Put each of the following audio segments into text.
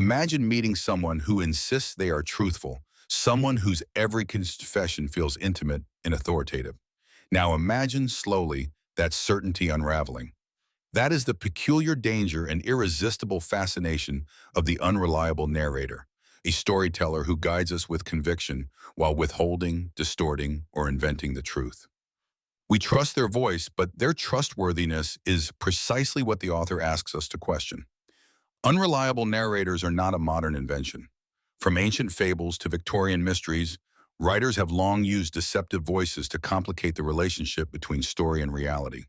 Imagine meeting someone who insists they are truthful, someone whose every confession feels intimate and authoritative. Now imagine slowly that certainty unraveling. That is the peculiar danger and irresistible fascination of the unreliable narrator, a storyteller who guides us with conviction while withholding, distorting, or inventing the truth. We trust their voice, but their trustworthiness is precisely what the author asks us to question. Unreliable narrators are not a modern invention. From ancient fables to Victorian mysteries, writers have long used deceptive voices to complicate the relationship between story and reality.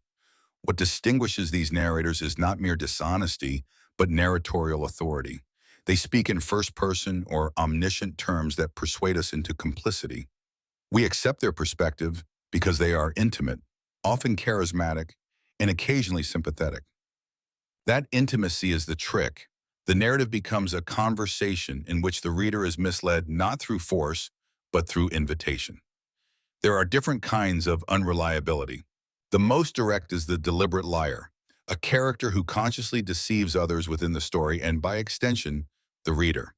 What distinguishes these narrators is not mere dishonesty, but narratorial authority. They speak in first person or omniscient terms that persuade us into complicity. We accept their perspective because they are intimate, often charismatic, and occasionally sympathetic. That intimacy is the trick. The narrative becomes a conversation in which the reader is misled not through force, but through invitation. There are different kinds of unreliability. The most direct is the deliberate liar, a character who consciously deceives others within the story and, by extension, the reader.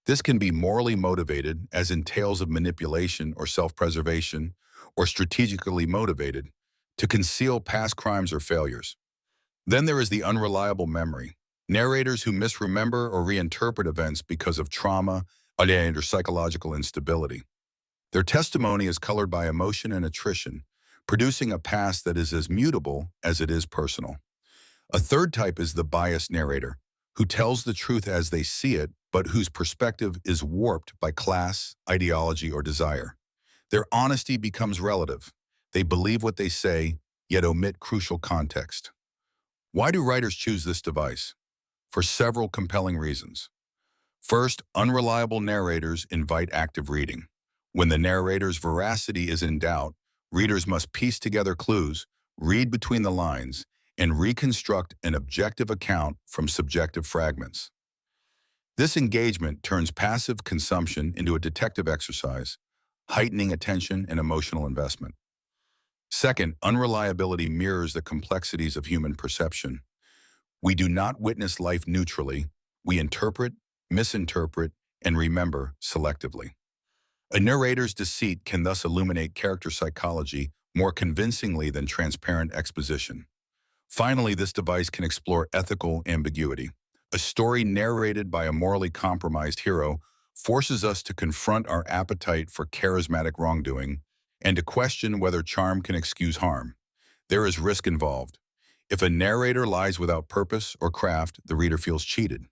This can be morally motivated, as in tales of manipulation or self-preservation, or strategically motivated, to conceal past crimes or failures. Then there is the unreliable memory, narrators who misremember or reinterpret events because of trauma or psychological instability. Their testimony is colored by emotion and attrition, producing a past that is as mutable as it is personal. A third type is the biased narrator, who tells the truth as they see it, but whose perspective is warped by class, ideology, or desire. Their honesty becomes relative. They believe what they say, yet omit crucial context. Why do writers choose this device? For several compelling reasons. First, unreliable narrators invite active reading. When the narrator's veracity is in doubt, readers must piece together clues, read between the lines, and reconstruct an objective account from subjective fragments. This engagement turns passive consumption into a detective exercise, heightening attention and emotional investment. Second, unreliability mirrors the complexities of human perception. We do not witness life neutrally. We interpret, misinterpret, and remember selectively. A narrator's deceit can thus illuminate character psychology more convincingly than transparent exposition. Finally, this device can explore ethical ambiguity. A story narrated by a morally compromised hero forces us to confront our appetite for charismatic wrongdoing and to question whether charm can excuse harm. There is risk involved. If a narrator lies without purpose or craft, the reader feels cheated.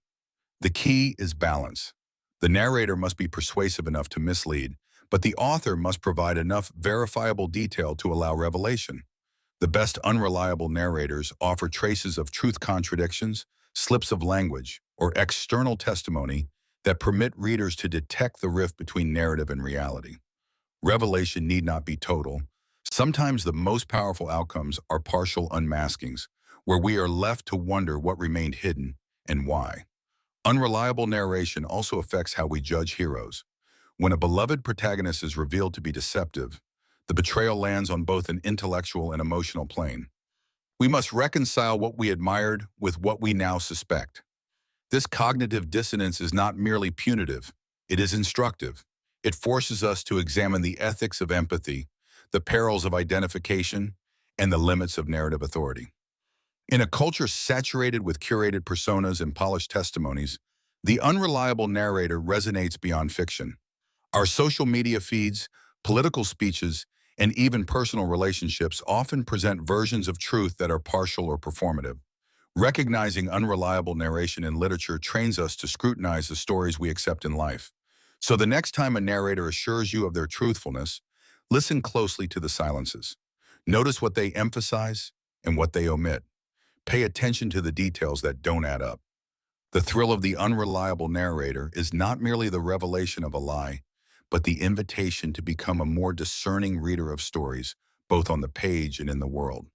The key is balance. The narrator must be persuasive enough to mislead, but the author must provide enough verifiable detail to allow revelation. The best unreliable narrators offer traces of truth contradictions, slips of language, or external testimony that permit readers to detect the rift between narrative and reality. Revelation need not be total. Sometimes the most powerful outcomes are partial unmaskings, where we are left to wonder what remained hidden and why. Unreliable narration also affects how we judge heroes. When a beloved protagonist is revealed to be deceptive, the betrayal lands on both an intellectual and emotional plane. We must reconcile what we admired with what we now suspect. This cognitive dissonance is not merely punitive, it is instructive. It forces us to examine the ethics of empathy, the perils of identification, and the limits of narrative authority. In a culture saturated with curated personas and polished testimonies, the unreliable narrator resonates beyond fiction. Our social media feeds, political speeches, and even personal relationships often present versions of truth that are partial or performative. Recognizing unreliable narration in literature trains us to scrutinize the stories we accept in life. So the next time a narrator assures you of their truthfulness, listen closely to the silences. Notice what they emphasize and what they omit. Pay attention to the details that don't add up. The thrill of the unreliable narrator is not merely the revelation of a lie, but the invitation to become a more discerning reader of stories, both on the page and in the world.